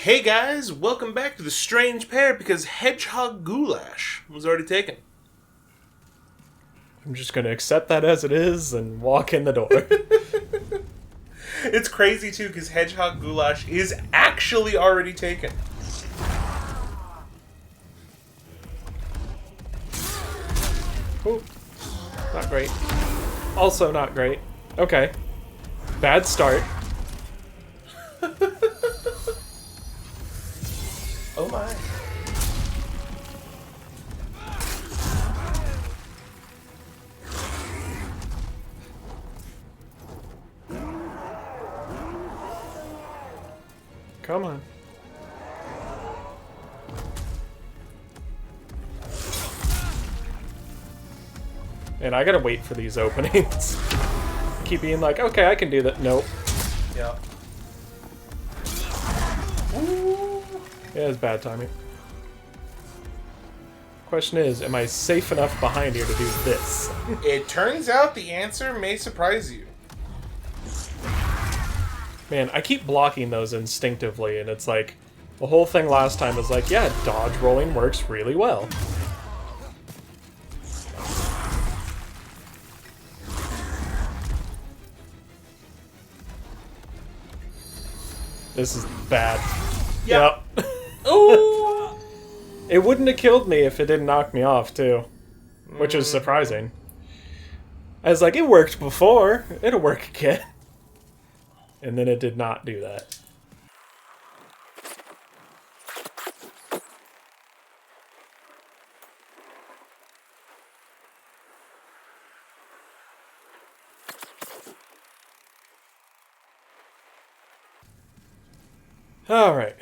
Hey guys, welcome back to the Strange Pair because Hedgehog Goulash was already taken. I'm just going to accept that as it is and walk in the door. It's crazy too because Hedgehog Goulash is actually already taken. Ooh, not great. Also not great. Okay. Bad start. Oh my. Come on. And I gotta wait for these openings. Keep being like, okay, I can do that. Nope. Yeah. Yeah, it's bad timing. Question is, am I safe enough behind here to do this? It turns out the answer may surprise you. Man, I keep blocking those instinctively, and it's like, the whole thing last time was like, yeah, dodge rolling works really well. This is bad. Yep. Ooh! It wouldn't have killed me if it didn't knock me off, too. Which is surprising. I was like, it worked before. It'll work again. And then it did not do that. Alright.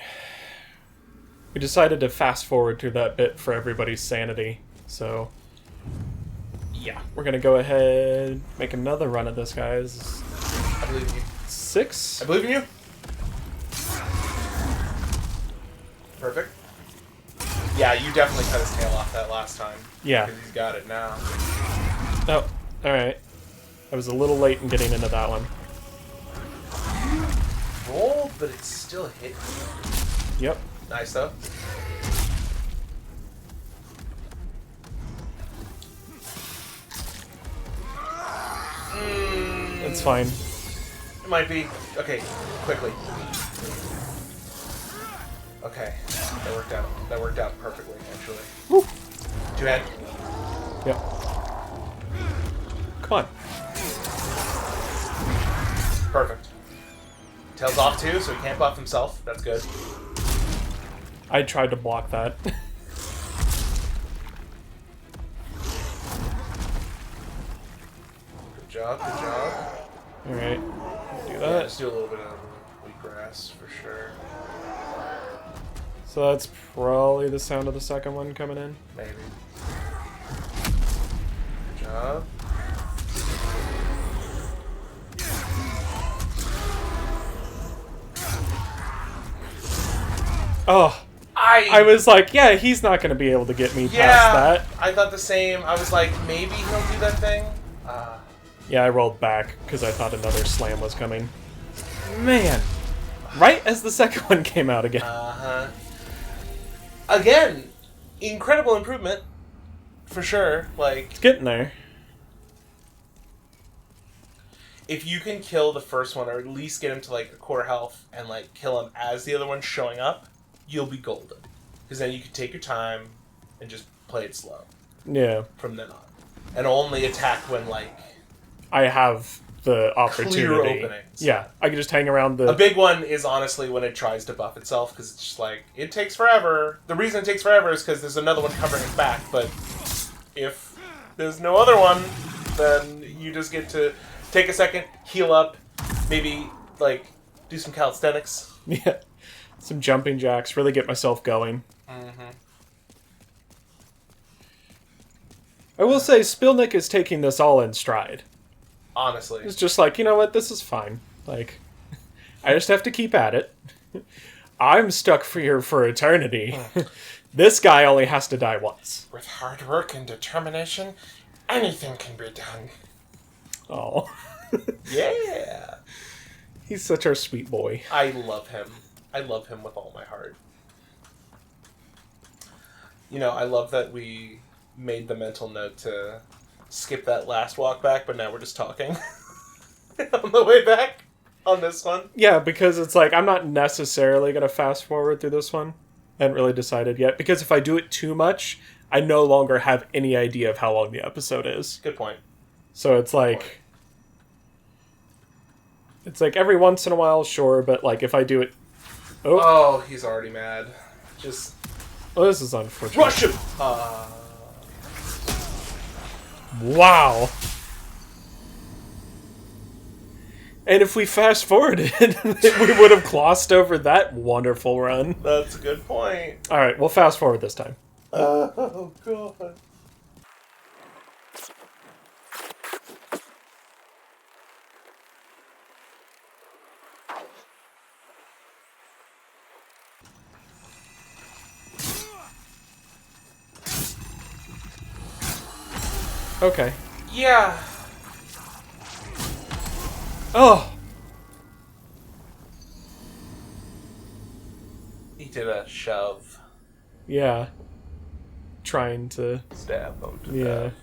We decided to fast forward through that bit for everybody's sanity, so yeah, we're gonna go ahead make another run at this, guys. I believe in you. 6? I believe in you. Perfect. Yeah, you definitely cut his tail off that last time. Yeah. Because he's got it now. Oh, alright. I was a little late in getting into that one. Rolled, but it's still hit. Yep. Nice, though. It's fine. It might be. Okay, quickly. Okay, that worked out. That worked out perfectly, actually. Woo! 2-hand. Yep. Come on. Perfect. Tails off too, so he can't buff himself. That's good. I tried to block that. Good job, good job. Alright. Do Yeah, that. just do a little bit of wheatgrass for sure. So that's probably the sound of the second one coming in. Maybe. Good job. Oh, I was like, yeah, he's not going to be able to get me past that. I thought the same. I was like, maybe he'll do that thing. Yeah, I rolled back because I thought another slam was coming. Man, right as the second one came out again. Uh-huh. Again, incredible improvement, for sure. Like, It's getting there. if you can kill the first one, or at least get him to, like, a quarter health, and, like, kill him as the other one's showing up, you'll be golden. Because then you can take your time and just play it slow Yeah, from then on. And only attack when, like, I have the opportunity. clear openings. Yeah, I can just hang around the... A big one is honestly when it tries to buff itself, because it's just like, it takes forever. The reason it takes forever is because there's another one covering its back, but if there's no other one, then you just get to take a second, heal up, maybe, like, do some calisthenics. Yeah, some jumping jacks, really get myself going. Mm-hmm. I will say, Spil'nik is taking this all in stride. Honestly. It's just like, you know what, this is fine. Like, I just have to keep at it. I'm stuck here for eternity. This guy only has to die once. With hard work and determination, anything can be done. Oh. Yeah. He's such our sweet boy. I love him. I love him with all my heart. You know, I love that we made the mental note to skip that last walk back, but now we're just talking on the way back on this one. Yeah, because it's like, I'm not necessarily going to fast forward through this one. I haven't really decided yet. Because if I do it too much, I no longer have any idea of how long the episode is. Good point. So it's like... It's like every once in a while, sure, but like if I do it... Oh, he's already mad. Just... Oh, this is unfortunate. Rush him! Wow. And if we fast forwarded, we would have glossed over that wonderful run. That's a good point. Alright, we'll fast forward this time. Oh, God. Okay. Yeah. Oh! He did a shove. Yeah. Trying to... Stab him to Yeah. death.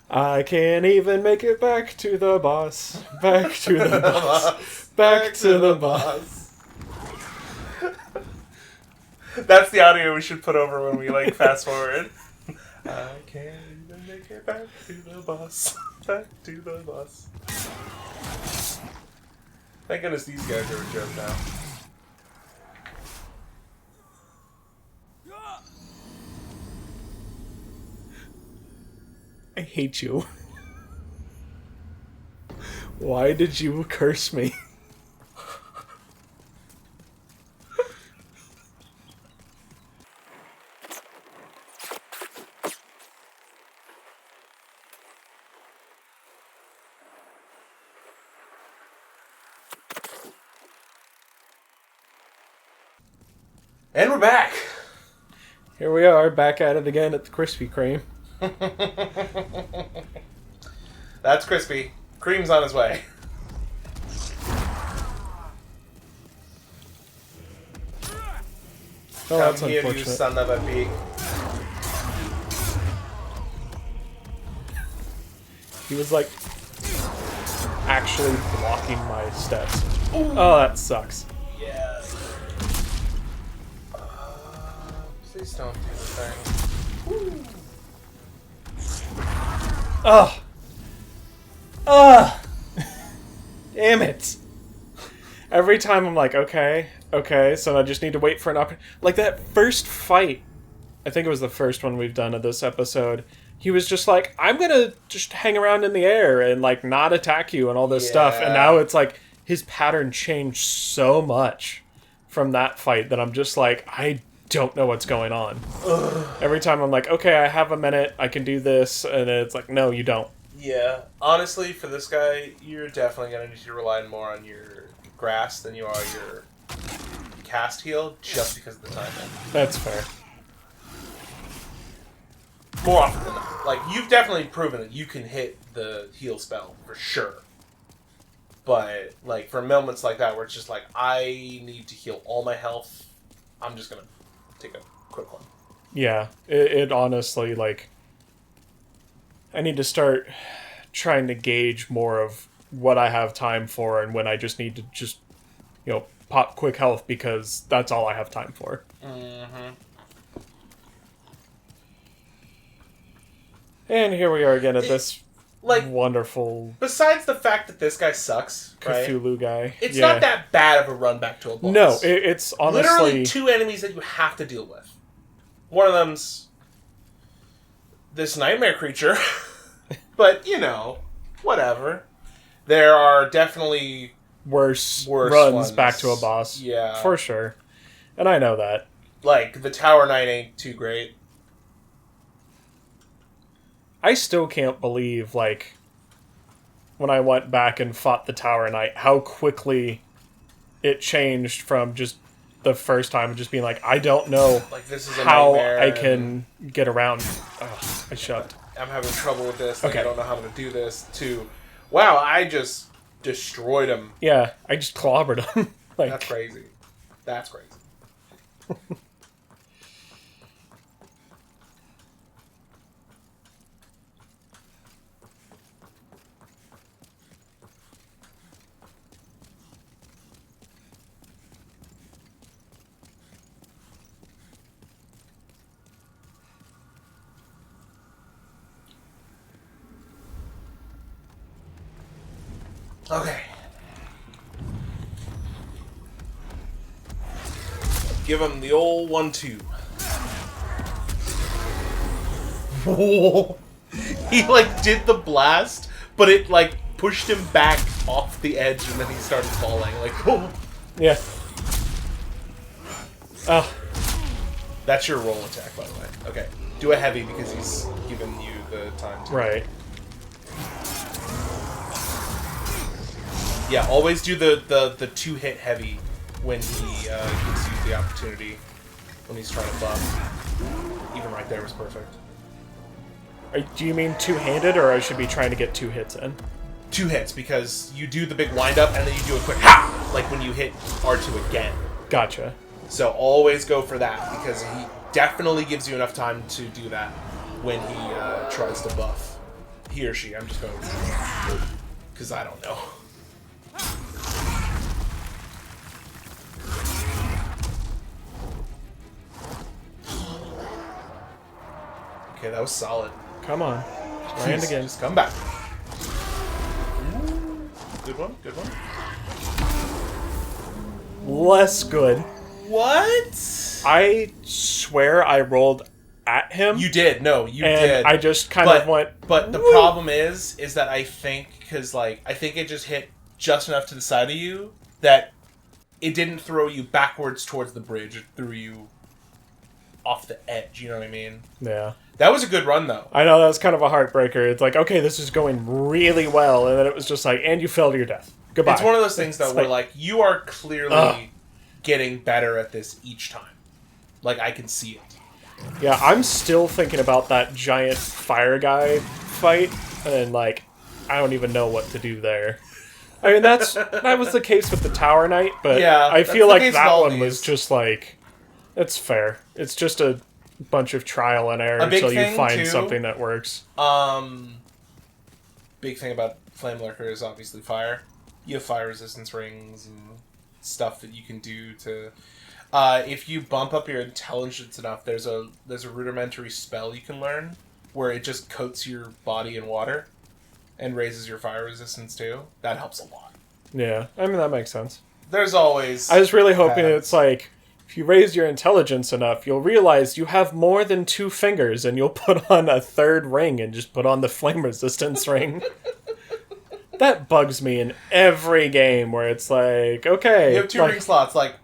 I can't even make it back to the boss. Back to the boss. Back to the boss. That's the audio we should put over when we like fast forward. I can't even make it back to the bus. Back to the bus. Thank goodness these guys are a joke now. I hate you. Why did you curse me? And we're back. Here we are, back at it again at the Krispy Kreme. That's crispy. Cream's on his way. Oh, that's Come here, you unfortunate. son of a pig. He was like actually blocking my steps. Oh, that sucks. Yeah. Please don't do the thing. Ugh. Ugh. Damn it. Every time I'm like, okay, so I just need to wait for an opportunity. Like that first fight, I think it was the first one we've done of this episode, he was just like, I'm gonna just hang around in the air and like not attack you and all this stuff. And now it's like, his pattern changed so much from that fight that I'm just like, I don't know what's going on. Ugh. Every time I'm like, okay, I have a minute, I can do this, and it's like, no, you don't. Yeah. Honestly, for this guy, you're definitely going to need to rely more on your grass than you are your cast heal, just because of the timing. That's fair. More often than not. Like, you've definitely proven that you can hit the heal spell, for sure. But, like, for moments like that where it's just like, I need to heal all my health, I'm just going to take a quick one. Yeah, it honestly, like, I need to start trying to gauge more of what I have time for and when I just need to just, you know, pop quick health because that's all I have time for. Mm-hmm. And here we are again at this like, wonderful besides the fact that this guy sucks, right? Cthulhu guy. It's Yeah. not that bad of a run back to a boss. No, it's honestly... Literally two enemies that you have to deal with. One of them's this nightmare creature. But, you know, whatever. There are definitely worse runs ones. Back to a boss. Yeah. For sure. And I know that. Like, the Tower Knight ain't too great. I still can't believe, like, when I went back and fought the Tower Knight, how quickly it changed from just the first time just being like, I don't know Like, this is a how nightmare I can get around. Ugh, I shoved. I'm having trouble with this. Like, Okay. I don't know how to do this. To, wow, I just destroyed him. Yeah, I just clobbered him. Like, That's crazy. That's crazy. Okay. Give him the old 1-2. Whoa. He, like, did the blast, but it, like, pushed him back off the edge, and then he started falling. Like, whoa. Yeah. Oh. That's your roll attack, by the way. Okay. Do a heavy, because he's given you the time to... Right. Yeah, always do the 2-hit heavy when he gives you the opportunity, when he's trying to buff. Even right there was perfect. Do you mean two-handed, or I should be trying to get 2 hits in? 2 hits, because you do the big wind-up, and then you do a quick ha! Like when you hit R2 again. Gotcha. So always go for that, because he definitely gives you enough time to do that when he tries to buff. He or she, I'm just going with because I don't know. Okay, that was solid. Come on. Land again. Just come back. Good one, good one. Less good. What? I swear I rolled at him. You did. No, you and did. I just kind of went... But the problem is that I think, because, like, I think it just hit just enough to the side of you that it didn't throw you backwards towards the bridge. It threw you off the edge, you know what I mean? Yeah. That was a good run, though. I know, that was kind of a heartbreaker. It's like, okay, this is going really well, and then it was just like, and you fell to your death. Goodbye. It's one of those things, though, where, like, you are clearly getting better at this each time. Like, I can see it. Yeah, I'm still thinking about that giant fire guy fight, and, like, I don't even know what to do there. I mean, that was the case with the Tower Knight, but yeah, I feel like that one these. was just, like, it's fair. It's just a bunch of trial and error until you find something that works. Big thing about Flame Lurker is obviously fire. You have fire resistance rings and stuff that you can do to... if you bump up your intelligence enough, there's a rudimentary spell you can learn where it just coats your body in water and raises your fire resistance too. That helps a lot. Yeah, I mean, that makes sense. There's always... I was really hoping it's like, if you raise your intelligence enough, you'll realize you have more than 2 fingers, and you'll put on a 3rd ring and just put on the flame resistance ring. That bugs me in every game where it's like, okay... You have 2 ring slots, like,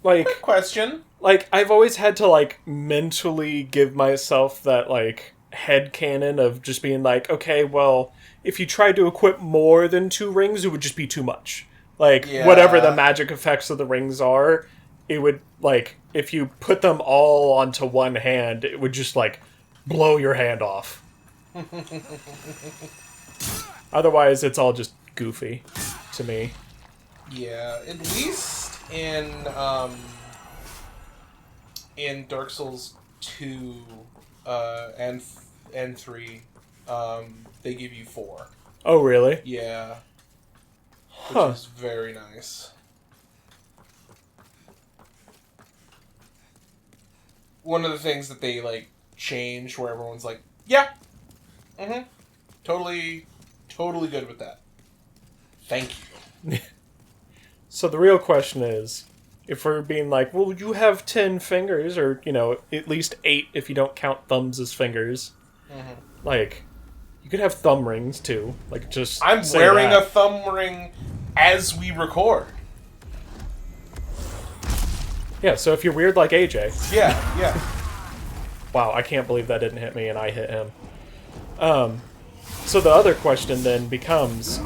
quick question. Like, I've always had to, like, mentally give myself that, like, headcanon of just being like, okay, well, if you tried to equip more than 2 rings, it would just be too much. Like, whatever the magic effects of the rings are, it would, like, if you put them all onto one hand, it would just, like, blow your hand off. Otherwise, it's all just goofy to me. Yeah, at least in Dark Souls 2 and 3, they give you 4. Oh, really? Yeah. Which is very nice. One of the things that they, like, changed where everyone's like, yeah, totally good with that. Thank you. So the real question is, if we're being like, well, you have 10 fingers, or, you know, at least 8 if you don't count thumbs as fingers. Like, you could have thumb rings, too. Like, just I'm say wearing that. a thumb ring as we record. Yeah, so if you're weird like AJ. Yeah. Wow, I can't believe that didn't hit me and I hit him. So the other question then becomes,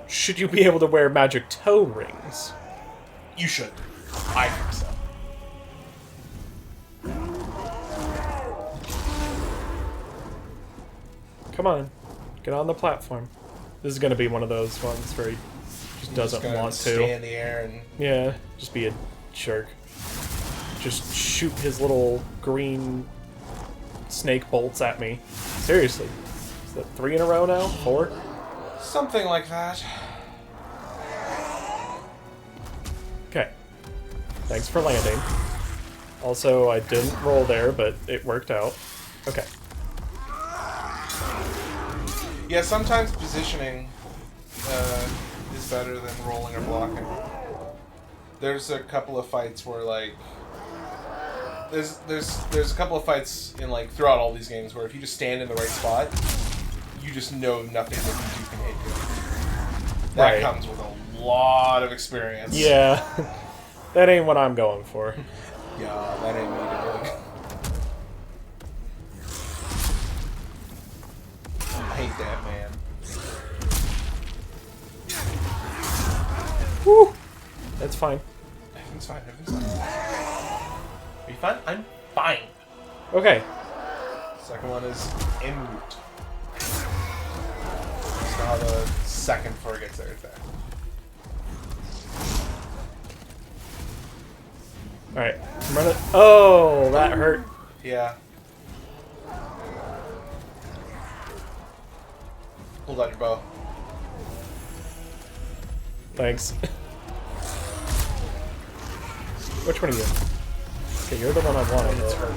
should you be able to wear magic toe rings? You should. I think so. Come on. Get on the platform. This is going to be one of those ones where he just doesn't want to. Stay in the air and... Yeah, just be a jerk. Just shoot his little green snake bolts at me. Seriously. Is that 3 in a row now? 4? Something like that. Okay. Thanks for landing. Also, I didn't roll there, but it worked out. Okay. Yeah, sometimes positioning is better than rolling or blocking. There's a couple of fights where, like... There's a couple of fights in, like, throughout all these games where if you just stand in the right spot, you just know nothing that you can hit you. That comes with a lot of experience. Yeah. That ain't what I'm going for. Yeah, that ain't me to I hate that, man. Woo! That's fine. Everything's fine, everything's fine. Are you fine? I'm fine. Okay. Second one is en route. Just how the second floor gets there. Alright. I'm running. Oh, that hurt. Yeah. Hold out your bow. Thanks. Which one are you? Okay, you're the one I wanted. It's hurt.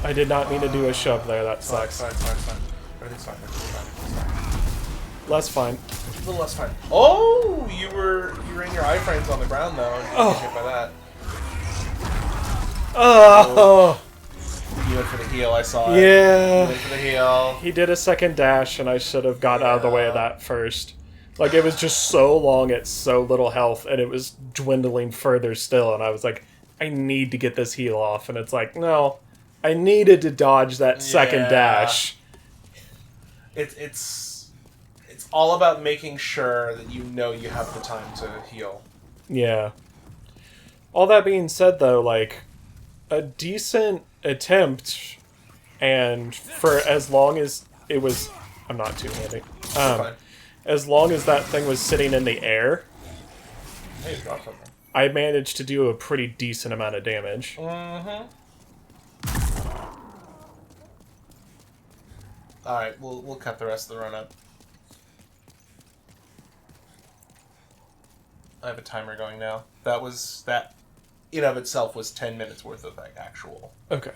I did not mean to do a shove there. That sucks. Fine. Everything's fine. Less fine. A little less fine. Oh, you were in your iframes on the ground though, and you didn't get hit by that. Oh. You went for the heal. I saw it. Yeah. You went for the heal. He did a second dash, and I should have got out of the way of that first. Like, it was just so long at so little health, and it was dwindling further still, and I was like, I need to get this heal off, and it's like, no, I needed to dodge that second dash. It's all about making sure that you know you have the time to heal. Yeah. All that being said, though, like, a decent attempt, and for as long as it was... I'm not too handy. As long as that thing was sitting in the air, Hey, you dropped something. I managed to do a pretty decent amount of damage. Mm-hmm. Alright, we'll cut the rest of the run up. I have a timer going now. That in of itself was 10 minutes worth of like actual. Okay.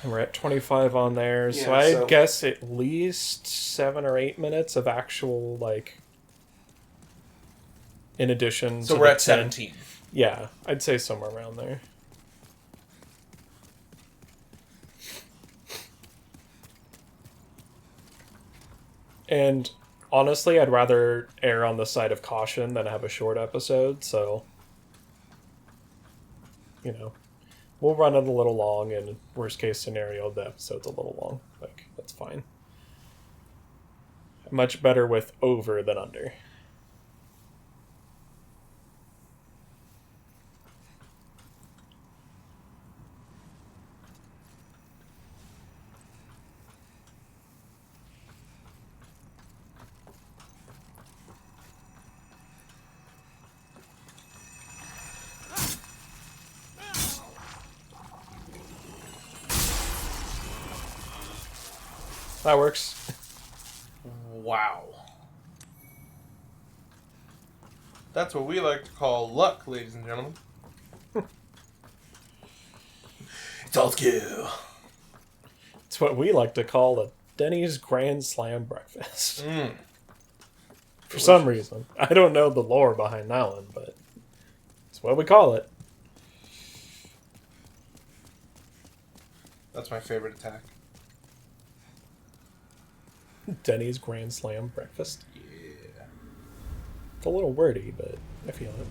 And we're at 25 on there, Yeah, so I so- guess at least 7 or 8 minutes of actual, like, in addition So to we're the at 10. 17. Yeah, I'd say somewhere around there. And honestly, I'd rather err on the side of caution than have a short episode, so, you know, we'll run it a little long, and worst case scenario, the episode's a little long. Like, that's fine. Much better with over than under. That works. Wow. That's what we like to call luck, ladies and gentlemen. It's all skill. It's what we like to call a Denny's Grand Slam breakfast. Mm. For some reason. I don't know the lore behind that one, but it's what we call it. That's my favorite attack. Denny's Grand Slam breakfast. Yeah. It's a little wordy, but I feel it.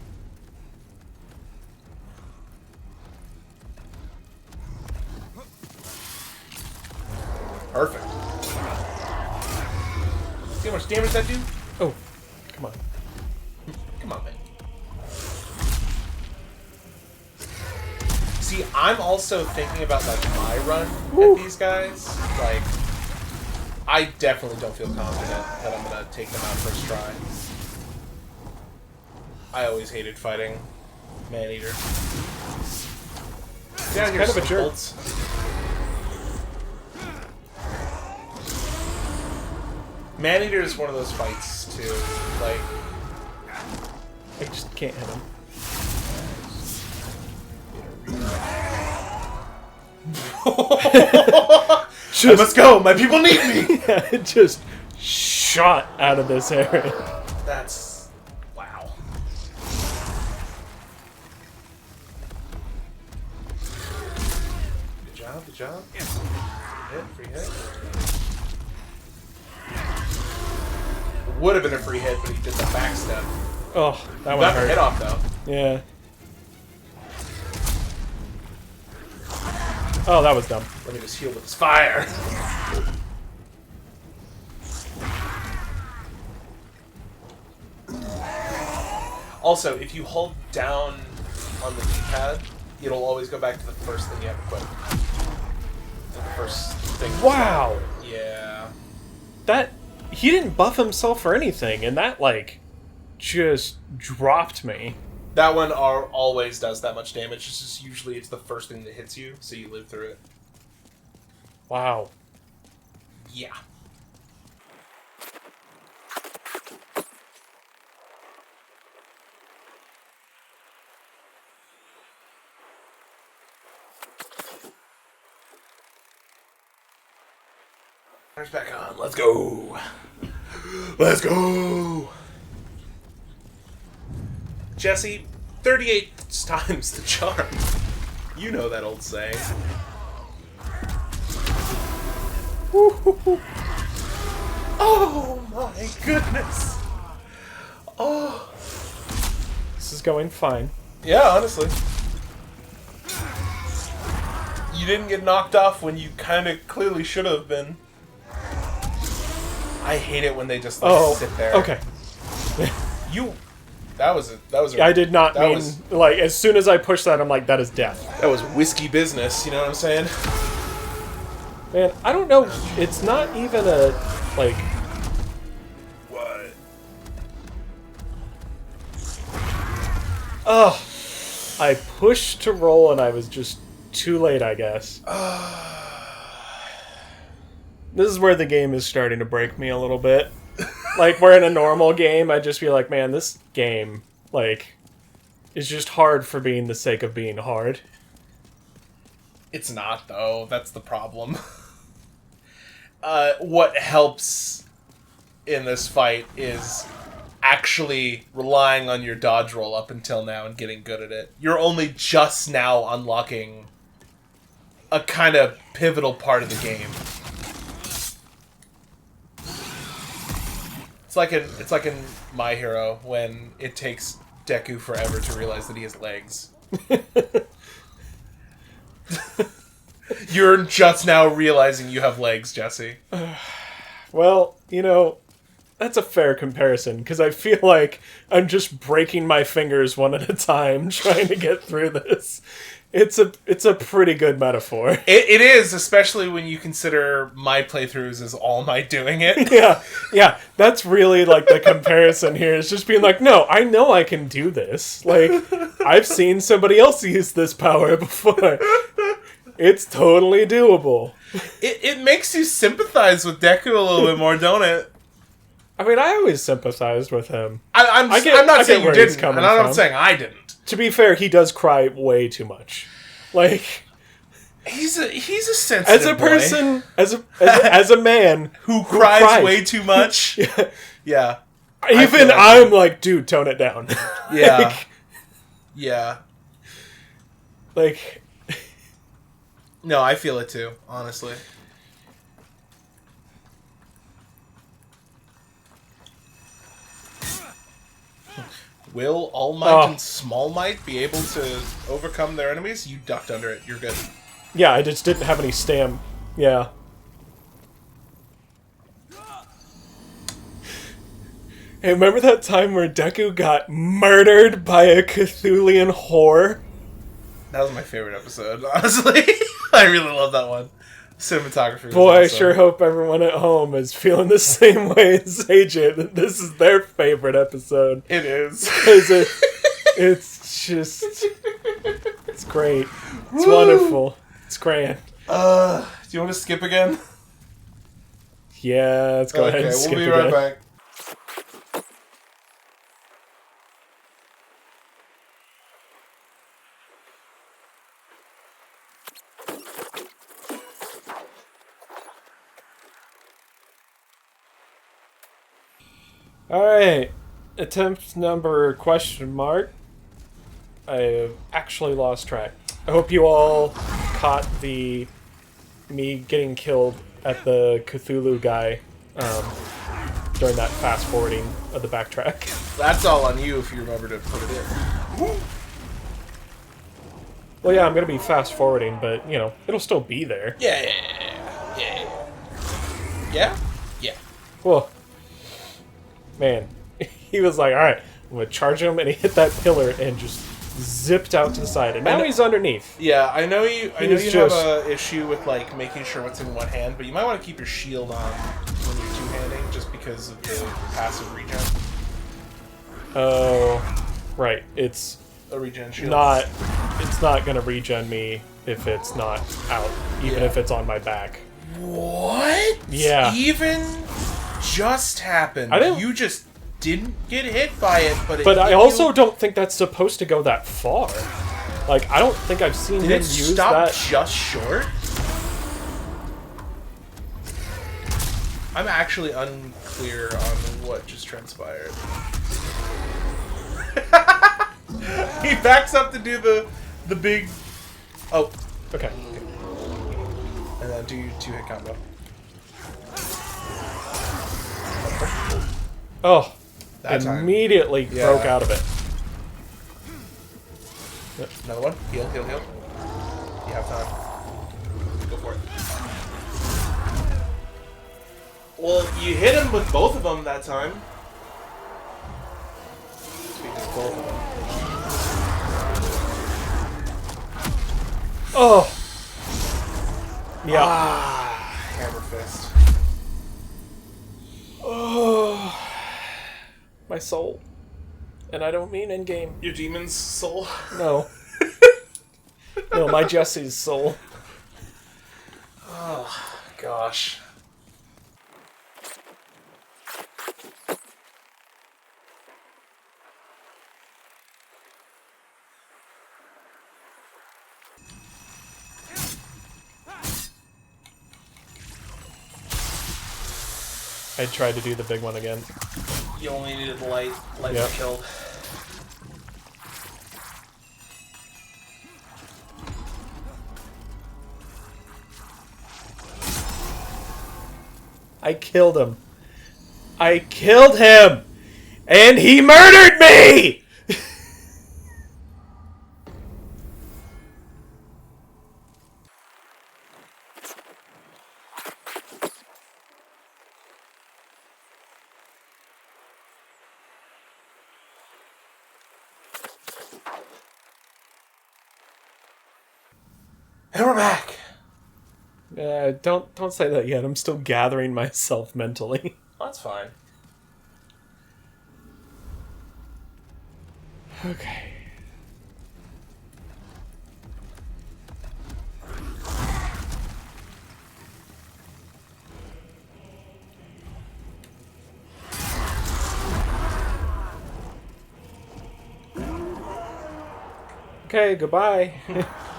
Perfect. See how much damage that do? Oh, come on. Come on, man. See, I'm also thinking about like my run Woo. at these guys. Like, I definitely don't feel confident that I'm gonna take them out first try. I always hated fighting Maneater. Down here, kind of a jerk. bolts. Maneater is one of those fights too. Like, I just can't hit him. I must go. My people need me. Yeah, it just shot out of this area. That's wow. Good job. Good job. Free hit. It would have been a free hit, but he did the back step. Oh, that one Got the hurt. hit off though. Yeah. Oh, that was dumb. Let me just heal with this fire. Also, if you hold down on the D-pad, it'll always go back to the first thing you have equipped. The first thing. Wow. Yeah. That he didn't buff himself or anything, and that like just dropped me. That one always does that much damage. It's just usually it's the first thing that hits you, so you live through it. Wow. Yeah. Turns back on. Let's go. Let's go. Jessee, 38 times the charm. You know that old saying. Oh my goodness. Oh. This is going fine. Yeah, honestly. You didn't get knocked off when you kind of clearly should have been. I hate it when they just like, sit there. Okay. That was a I did not that mean was- like as soon as I pushed that, I'm like, that is death. That was whiskey business, you know what I'm saying? Man, I don't know. It's not even a like. What? Ugh. I pushed to roll and I was just too late, I guess. This is where the game is starting to break me a little bit. Like, where in a normal game, I'd just be like, man, this game, like, is just hard for being the sake of being hard. It's not, though. That's the problem. What helps in this fight is actually relying on your dodge roll up until now and getting good at it. You're only just now unlocking a kind of pivotal part of the game. It's like in My Hero when it takes Deku forever to realize that he has legs. You're just now realizing you have legs, Jessee. Well, you know, that's a fair comparison, because I feel like I'm just breaking my fingers one at a time trying to get through this. It's a pretty good metaphor. It is, especially when you consider my playthroughs as all my doing it. Yeah, that's really, like, the comparison here, is just being like, no, I know I can do this. Like, I've seen somebody else use this power before. It's totally doable. It makes you sympathize with Deku a little bit more, don't it? I mean, I always sympathized with him. I'm not saying you didn't, and I'm not saying I didn't. To be fair, he does cry way too much. Like, he's a sensitive as a boy. person, as a man who cries way too much. Yeah. Even like I'm like, dude, tone it down. Yeah. Yeah. Like, no, I feel it too, honestly. Will All Might and Small Might be able to overcome their enemies? You ducked under it. You're good. yeah, I just didn't have any stam. Yeah. Hey, remember that time where Deku got murdered by a Cthulian whore? That was my favorite episode, honestly. I really love that one. Cinematography was Boy, I awesome. sure hope everyone at home is feeling the same way as AJ, that this is their favorite episode. It is. Because it's just... It's great. It's wonderful. It's grand. Do you want to skip again? Yeah, let's go ahead and skip we'll be right again. back. Alright. Attempt number question mark. I have actually lost track. I hope you all caught me getting killed at the Cthulhu guy during that fast forwarding of the backtrack. That's all on you if you remember to put it in. Well, yeah, I'm gonna be fast forwarding, but you know, it'll still be there. Yeah. Yeah. Well, man, he was like, "All right, I'm gonna charge him," and he hit that pillar and just zipped out to the side, and now he's underneath. Yeah, I know you He's have just- a issue with like making sure what's in one hand, but you might want to keep your shield on when you're two-handing, just because of the passive regen. Oh, right. It's A regen shield. It's not gonna regen me if it's not out, even if it's on my back. What? Yeah. Even just happened. I didn't- You just didn't get hit by it, but But I hit also you. don't think that's supposed to go that far. Like, I don't think I've seen Did him it use stop that. just short? I'm actually unclear on what just transpired. He backs up to do the big. Oh, Okay. and then do your two-hit combo. Oh, That time. immediately Yeah. broke out of it. Another one. Heal. You have time. Go for it. Well, you hit him with both of them that time. Speaking of both of them. Oh. Yeah. Ah, hammer fist. Oh. My soul. And I don't mean in game. Your demon's soul. No. No, my Jessee's soul. Oh, gosh. I tried to do the big one again. You only needed the light. Light Yep. killed. I killed him. I killed him! And he murdered me! And we're back. Don't say that yet. I'm still gathering myself mentally. That's fine. Okay. Okay, goodbye.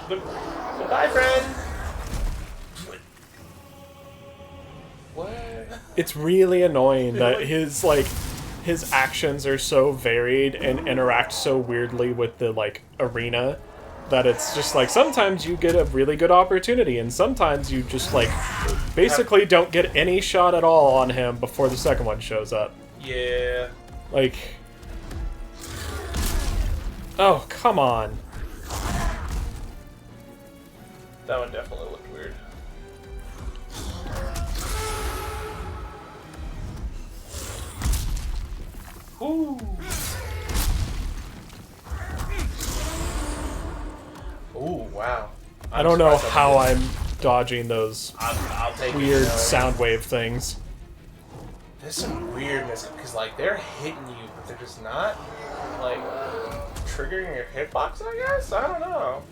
Goodbye, friend. What? It's really annoying that his actions are so varied and interact so weirdly with the arena that it's just like sometimes you get a really good opportunity and sometimes you just basically don't get any shot at all on him before the second one shows up. Yeah. Like, oh, come on. That one definitely looked weird. Ooh. Ooh. I don't know how I'm dodging those I'll take weird it, sound wave things. There's some weirdness because like they're hitting you, but they're just not like triggering your hitbox. I guess I don't know.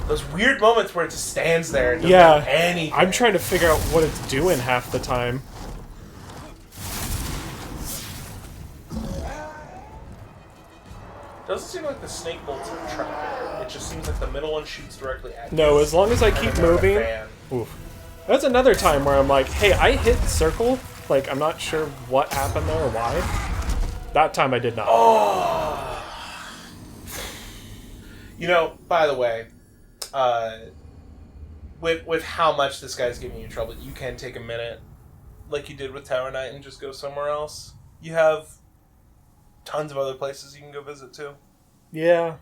Those weird moments where it just stands there and doesn't do anything. I'm trying to figure out what it's doing half the time. Doesn't seem like the snake bolts are trapping. It just seems like the middle one shoots directly at you. No, as long as I keep moving. Oof. That's another time where I'm like, hey, I hit circle. Like, I'm not sure what happened there or why. That time I did not. Oh. You know, by the way, with how much this guy's giving you trouble, you can take a minute, like you did with Tower Knight, and just go somewhere else. You have tons of other places you can go visit too. Yeah.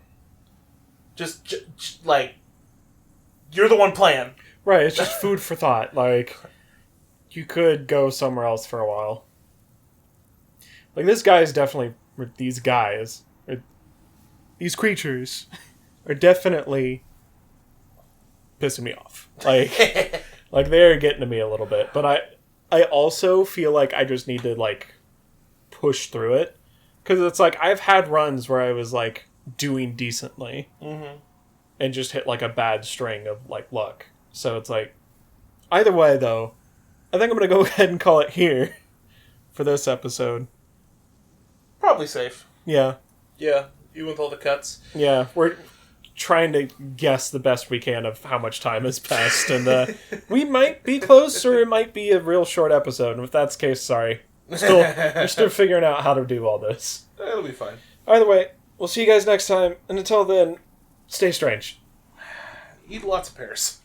Just like, you're the one playing. Right, it's just food for thought. Like, you could go somewhere else for a while. Like, this guy is definitely... These guys... These creatures are definitely pissing me off. Like, like they're getting to me a little bit. But I also feel like I just need to, like, push through it. Because it's like, I've had runs where I was, like, doing decently. Mm-hmm. And just hit, like, a bad string of, like, luck. So it's like, either way, though, I think I'm going to go ahead and call it here for this episode. Probably safe. Yeah. Yeah, even with all the cuts. Yeah, we're trying to guess the best we can of how much time has passed, and we might be close, or it might be a real short episode, and if that's the case, sorry. We're still figuring out how to do all this. It'll be fine. Either way, we'll see you guys next time, and until then, stay strange. Eat lots of pears.